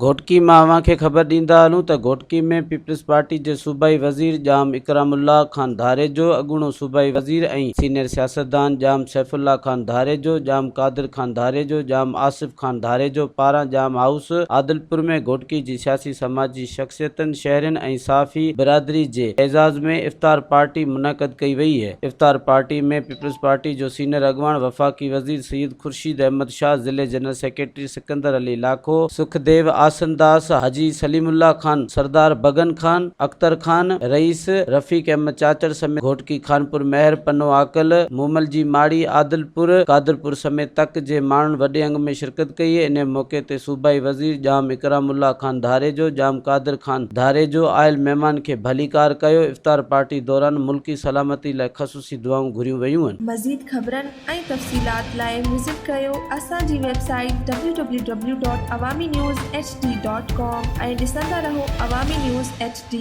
घोटकी मां अव्हांखे ख़बर ॾींदा हलूं त घोटकी में पीपल्स पार्टी जे सूबाई वज़ीर जाम इकरामुल्ला खान धारेजो, अॻूणो सूबाई वज़ीर ऐं सीनियर सियासतदान जाम सैफुल्ला खान धारेजो, जाम कादिर खान धारेजो, जाम आसिफ खान धारेजो पारां जाम हाउस आदिलपुर में घोटकी जी सियासी समाजी शख्सियतनि, शहरनि ऐं साफ़ी बिरादरी जे एज़ाज़ में इफ्तार पार्टी मुनक़द कई वई है। इफ्तार पार्टी में पीपल्स पार्टी जो सीनियर अगवान वफ़ाक़ी वज़ीर सैयद खुर्शीद अहमद शाह, ज़िले जनरल सेक्रेटरी सिकंदर अली लाखो, सुखदेव आसनदास, हाजी सलीमुल्लाह खान, सरदार बगन खान, अख्तर खान, रईस, रफीक अहमद चाचर समेत घोटकी, खानपुर, महर, पन्नो आकल, मूमल जी माड़ी, आदिलपुर, कादरपुर समेत तक जे माण्हुनि वॾे अंग में शिरकत कई है। इन मौके ते सूबाई वज़ीर जाम इकरामुल्ला खान धारेजो, जाम कादिर खान धारेजो आयल महिमान खे भलीकार कयो। इफ्तार पार्टी दौरान मुल्की सलामती लाइ ख़सूसी दुआऊं घुरियूं वयूं आहिनि। मज़ीद ख़बरनि ऐं तफ़सीलात लाइ विज़िट कयो असांजी वेबसाइट www.awamiNewsHD.com ऐं ॾिसंदा रहो अवामी न्यूज़ HD।